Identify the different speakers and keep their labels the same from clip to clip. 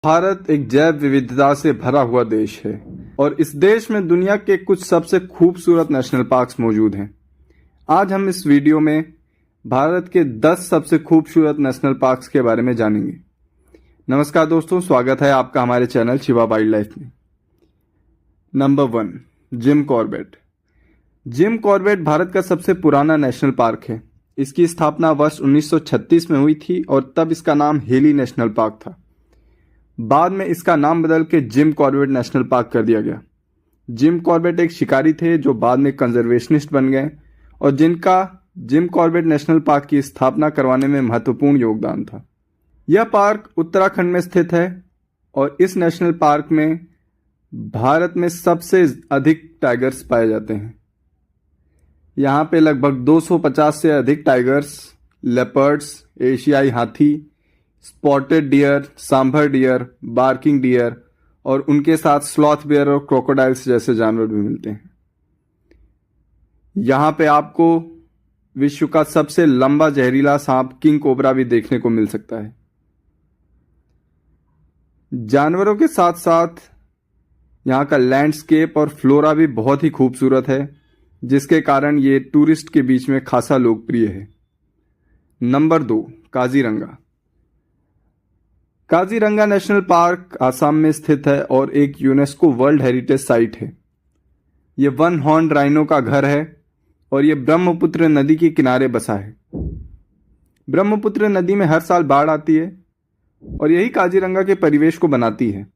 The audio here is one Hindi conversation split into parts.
Speaker 1: भारत एक जैव विविधता से भरा हुआ देश है और इस देश में दुनिया के कुछ सबसे खूबसूरत नेशनल पार्क्स मौजूद हैं। आज हम इस वीडियो में भारत के 10 सबसे खूबसूरत नेशनल पार्क्स के बारे में जानेंगे। नमस्कार दोस्तों, स्वागत है आपका हमारे चैनल शिवा वाइल्ड लाइफ में। Number 1, Jim Corbett. Jim Corbett Bharat का सबसे पुराना नेशनल पार्क है। इसकी स्थापना वर्ष 1936 में हुई थी और तब इसका नाम हेली नेशनल पार्क था। बाद में इसका नाम बदल के जिम कॉर्बेट नेशनल पार्क कर दिया गया। जिम कॉर्बेट एक शिकारी थे जो बाद में कंजर्वेशनिस्ट बन गए और जिनका जिम कॉर्बेट नेशनल पार्क की स्थापना करवाने में महत्वपूर्ण योगदान था। यह पार्क उत्तराखंड में स्थित है और इस नेशनल पार्क में भारत में सबसे अधिक टाइगर्स पाए जाते हैं। यहाँ पे लगभग 250 से अधिक टाइगर्स, लेपर्ड्स, एशियाई हाथी, spotted deer, sambar deer, barking deer और उनके साथ स्लॉथ बेयर और क्रोकोडाइल्स जैसे जानवर भी मिलते हैं। यहां पे आपको विश्व का सबसे लंबा जहरीला सांप किंग कोबरा भी देखने को मिल सकता है। जानवरों के साथ साथ यहां का लैंडस्केप और फ्लोरा भी बहुत ही खूबसूरत है, जिसके कारण ये टूरिस्ट के बीच में खासा लोकप्रिय है। Number 2, Kaziranga. Kaziranga national park Assam में स्थित है और एक यूनेस्को वर्ल्ड हेरिटेज साइट है। यह वन हॉर्न राइनो का घर है और यह ब्रह्मपुत्र नदी के किनारे बसा है। ब्रह्मपुत्र नदी में हर साल बाढ़ आती है और यही काजीरंगा के परिवेश को बनाती है।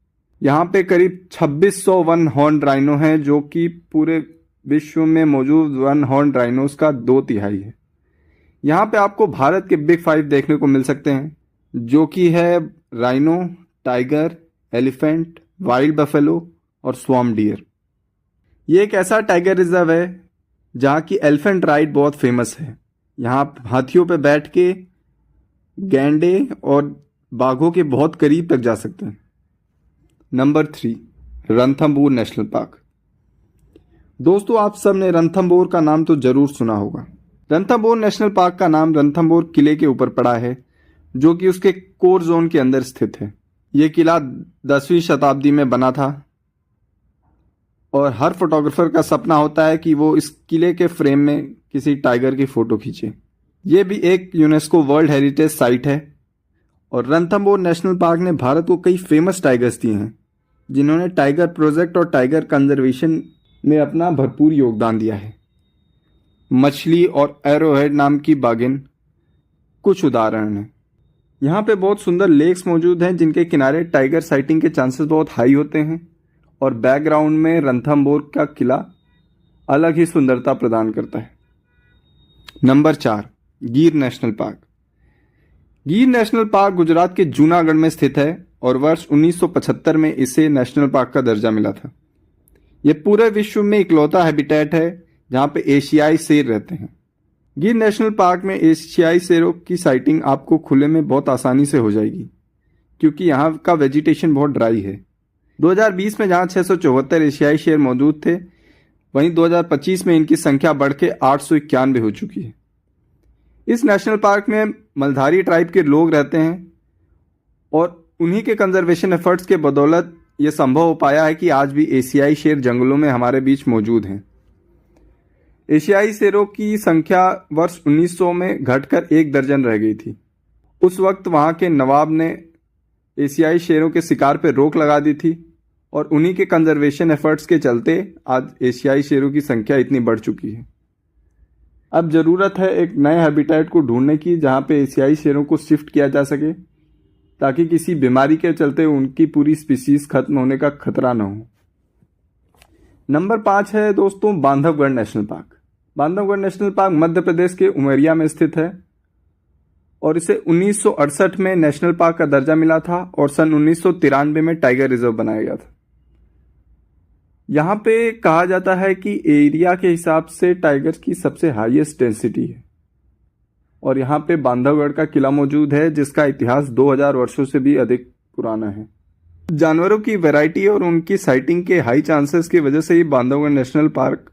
Speaker 1: यहाँ पे करीब 2600 वन हॉर्न राइनो हैं, जो कि पूरे विश्व में मौजूद वन हॉर्न राइनोस का 2/3 है। यहाँ पे आपको भारत के बिग 5 देखने को मिल सकते हैं, जो कि है rhino, tiger, elephant, wild buffalo और स्वॉर्म डियर। ये एक ऐसा टाइगर रिजर्व है जहाँ की एलिफेंट राइड बहुत फेमस है। यहाँ हाथियों पे बैठ के गैंडे और बाघों के बहुत करीब तक जा सकते हैं। Number 3, Ranthambore national park. दोस्तों, आप सब ने रणथंबोर का नाम तो जरूर सुना होगा। रणथंबोर नेशनल पार्क का नाम रणथंबोर किले के ऊपर पड़ा है, जो कि उसके कोर जोन के अंदर स्थित है। यह किला 10वीं शताब्दी में बना था और हर फोटोग्राफर का सपना होता है कि वो इस किले के फ्रेम में किसी टाइगर की फोटो खींचे। यह भी एक यूनेस्को वर्ल्ड हेरिटेज साइट है और रणथंबोर नेशनल पार्क ने भारत को कई फेमस टाइगर्स दिए हैं, जिन्होंने टाइगर प्रोजेक्ट और टाइगर कंजर्वेशन में अपना भरपूर योगदान दिया है। मछली और एरोहेड नाम की बाघिन कुछ उदाहरण हैं। यहाँ पे बहुत सुंदर लेक्स मौजूद हैं, जिनके किनारे टाइगर साइटिंग के चांसेस बहुत हाई होते हैं और बैकग्राउंड में रणथंबोर का किला अलग ही सुंदरता प्रदान करता है। नंबर 4, गिर नेशनल पार्क। गिर नेशनल पार्क गुजरात के जूनागढ़ में स्थित है और वर्ष 1975 में इसे नेशनल पार्क का दर्जा मिला था। यह पूरे विश्व में इकलौता हैबिटेट है जहाँ पे एशियाई शेर रहते हैं। गिर नेशनल पार्क में एशियाई शेरों की साइटिंग आपको खुले में बहुत आसानी से हो जाएगी, क्योंकि यहाँ का वेजिटेशन बहुत ड्राई है। 2020 में जहाँ 674 एशियाई शेर मौजूद थे, वहीं 2025 में इनकी संख्या बढ़ के 891 हो चुकी है। इस नेशनल पार्क में मलधारी ट्राइब के लोग रहते हैं और उन्हीं के कंजर्वेशन एफर्ट्स के बदौलत ये संभव हो पाया है कि आज भी एशियाई शेर जंगलों में हमारे बीच मौजूद हैं। एशियाई शेरों की संख्या वर्ष 1900 में घटकर 1 दर्जन रह गई थी। उस वक्त वहां के नवाब ने एशियाई शेरों के शिकार पर रोक लगा दी थी और उन्हीं के कंजर्वेशन एफर्ट्स के चलते आज एशियाई शेरों की संख्या इतनी बढ़ चुकी है। अब जरूरत है एक नए हैबिटेट को ढूंढने की, जहां पे एशियाई शेरों को शिफ्ट किया जा सके, ताकि किसी बीमारी के चलते उनकी पूरी स्पीसीज खत्म होने का खतरा न हो। नंबर 5 है दोस्तों, Bandhavgarh national park. Bandhavgarh national park Madhya Pradesh के उमरिया में स्थित है और इसे 1968 में नेशनल पार्क का दर्जा मिला था और सन 1993 में टाइगर रिजर्व बनाया गया था। यहाँ पे कहा जाता है कि एरिया के हिसाब से टाइगर की सबसे हाईएस्ट डेंसिटी है और यहाँ पे बांधवगढ़ का किला मौजूद है, जिसका इतिहास 2000 वर्षों से भी अधिक पुराना है। जानवरों की वैरायटी और उनकी साइटिंग के हाई चांसेस की वजह से ही बांधवगढ़ नेशनल पार्क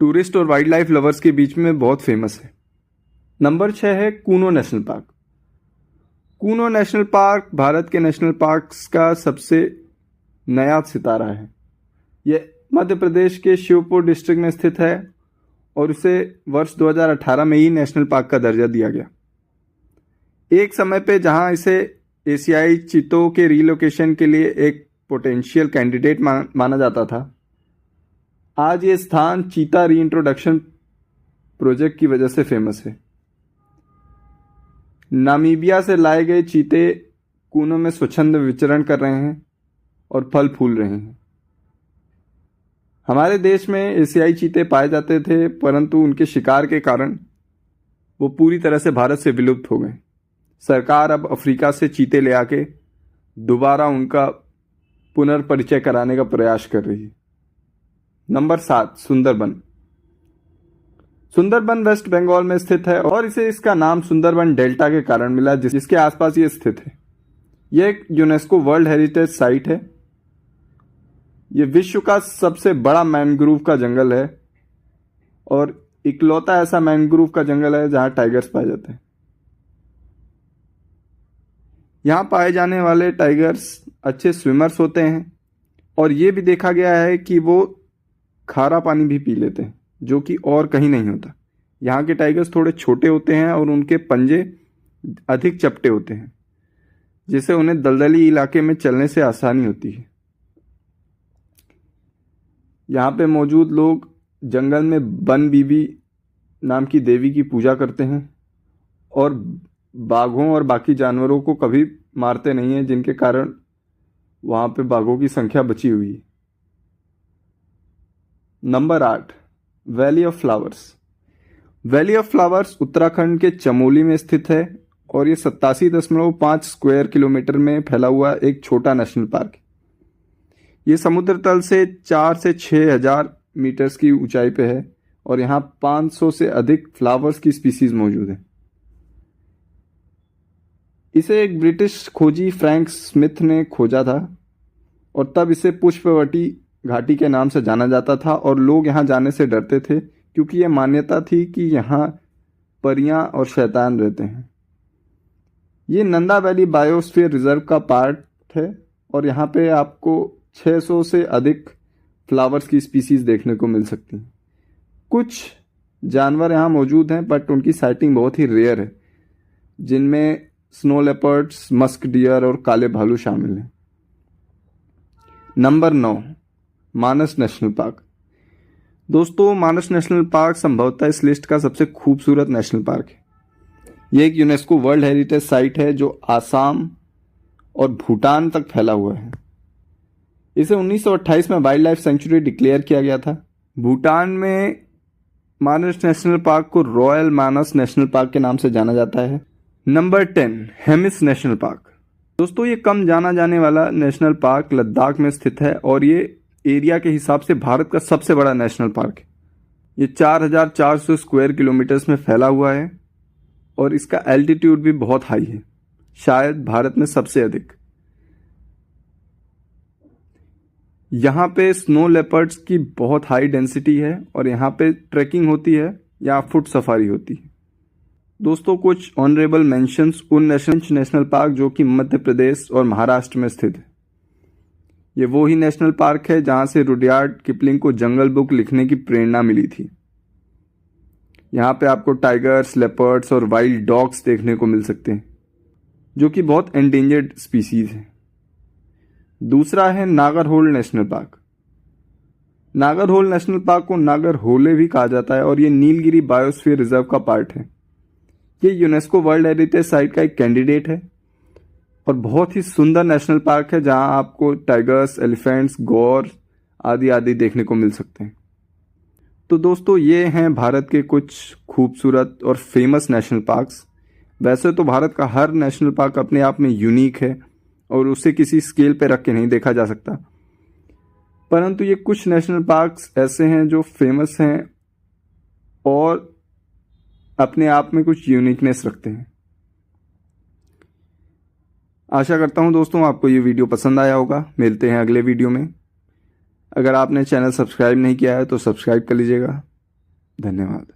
Speaker 1: टूरिस्ट और वाइल्ड लाइफ लवर्स के बीच में बहुत फेमस है। नंबर 6 है Kuno national park. Kuno national park Bharat के नेशनल पार्क्स का सबसे नया सितारा है। यह मध्य प्रदेश के शिवपुर डिस्ट्रिक्ट में स्थित है और उसे वर्ष 2018 में ही नेशनल पार्क का दर्जा दिया गया। एक समय पे जहां इसे एशियाई चीतों के रिलोकेशन के लिए एक पोटेंशियल कैंडिडेट माना जाता था, आज ये स्थान चीता रीइंट्रोडक्शन प्रोजेक्ट की वजह से फेमस है। नामीबिया से लाए गए चीते कूनो में स्वच्छंद विचरण कर रहे हैं और फल फूल रहे हैं। हमारे देश में एशियाई चीते पाए जाते थे, परंतु उनके शिकार के कारण वो पूरी तरह से भारत से विलुप्त हो गए। सरकार अब अफ्रीका से चीते ले आके दोबारा उनका पुनर्परिचय कराने का प्रयास कर रही है। नंबर 7, सुंदरबन। सुंदरबन वेस्ट बंगाल में स्थित है और इसे इसका नाम सुंदरबन डेल्टा के कारण मिला, जिसके आसपास ये स्थित है। यह एक यूनेस्को वर्ल्ड हेरिटेज साइट है। यह विश्व का सबसे बड़ा मैंग्रोव का जंगल है और इकलौता ऐसा मैंग्रोव का जंगल है जहां टाइगर्स पाए जाते हैं। यहां पाए जाने वाले टाइगर्स अच्छे स्विमर्स होते हैं और यह भी देखा गया है कि वो खारा पानी भी पी लेते हैं, जो कि और कहीं नहीं होता। यहाँ के टाइगर्स थोड़े छोटे होते हैं और उनके पंजे अधिक चपटे होते हैं, जिससे उन्हें दलदली इलाके में चलने से आसानी होती है। यहाँ पे मौजूद लोग जंगल में बन बीबी नाम की देवी की पूजा करते हैं और बाघों और बाकी जानवरों को कभी मारते नहीं हैं, जिनके कारण वहाँ पे बाघों की संख्या बची हुई है। Number 8, valley of flowers. Valley of flowers Uttarakhand के चमोली में स्थित है और ये 87.5 स्क्वायर किलोमीटर में फैला हुआ एक छोटा नेशनल पार्क है। ये समुद्र तल से 4 से 6 हजार मीटर्स की ऊंचाई पे है और यहाँ 500 से अधिक फ्लावर्स की स्पीसीज मौजूद है। इसे एक ब्रिटिश खोजी फ्रैंक स्मिथ ने खोजा था और तब इसे पुष्पवती घाटी के नाम से जाना जाता था और लोग यहाँ जाने से डरते थे, क्योंकि यह मान्यता थी कि यहाँ परियां और शैतान रहते हैं। ये नंदा वैली बायोस्फीयर रिजर्व का पार्ट है और यहाँ पे आपको 600 से अधिक फ्लावर्स की स्पीसीज देखने को मिल सकती हैं। कुछ जानवर यहाँ मौजूद हैं, बट उनकी साइटिंग बहुत ही रेयर है, जिनमें स्नो लेपर्ड्स, मस्क डियर और काले भालू शामिल हैं। नंबर 9, मानस नेशनल पार्क। दोस्तों, मानस नेशनल पार्क संभवतः इस लिस्ट का सबसे खूबसूरत नेशनल पार्क है। यह एक यूनेस्को वर्ल्ड हेरिटेज साइट है जो आसाम और भूटान तक फैला हुआ है। इसे 1928 में वाइल्ड लाइफ सेंचुरी डिक्लेयर किया गया था। भूटान में मानस नेशनल पार्क को रॉयल मानस नेशनल पार्क के नाम से जाना जाता है। Number 10, Hemis national park. दोस्तों, ये कम जाना जाने वाला नेशनल पार्क लद्दाख में स्थित है और ये एरिया के हिसाब से भारत का सबसे बड़ा नेशनल पार्क है। ये 4400 स्क्वायर किलोमीटर्स में फैला हुआ है और इसका एल्टीट्यूड भी बहुत हाई है, शायद भारत में सबसे अधिक। यहाँ पे स्नो लेपर्ड्स की बहुत हाई डेंसिटी है और यहाँ पे ट्रैकिंग होती है या फुट सफारी होती है। दोस्तों, कुछ ऑनरेबल मेंशंस उन नेशनल पार्क जो कि मध्य प्रदेश और महाराष्ट्र में स्थित है। ये वो ही नेशनल पार्क है जहां से रुडयार्ड किपलिंग को जंगल बुक लिखने की प्रेरणा मिली थी। यहाँ पे आपको टाइगर्स, लेपर्ड्स और वाइल्ड डॉग्स देखने को मिल सकते हैं, जो कि बहुत एंडेंजर्ड स्पीसीज है। दूसरा है Nagarhole national park. Nagarhole national park को नागरहोले भी कहा जाता है और ये नीलगिरी बायोस्फीयर रिजर्व का पार्ट है। ये यूनेस्को वर्ल्ड हेरिटेज साइट का एक कैंडिडेट है और बहुत ही सुंदर नेशनल पार्क है जहां आपको टाइगर्स, एलिफेंट्स, गौर आदि आदि देखने को मिल सकते हैं। तो दोस्तों, ये हैं भारत के कुछ खूबसूरत और फेमस नेशनल पार्क्स। वैसे तो भारत का हर नेशनल पार्क अपने आप में यूनिक है और उसे किसी स्केल पे रख के नहीं देखा जा सकता, परंतु ये कुछ नेशनल पार्क्स ऐसे हैं जो फेमस हैं और अपने आप में कुछ यूनिकनेस रखते हैं। आशा करता हूं दोस्तों आपको ये वीडियो पसंद आया होगा। मिलते हैं अगले वीडियो में। अगर आपने चैनल सब्सक्राइब नहीं किया है तो सब्सक्राइब कर लीजिएगा। धन्यवाद।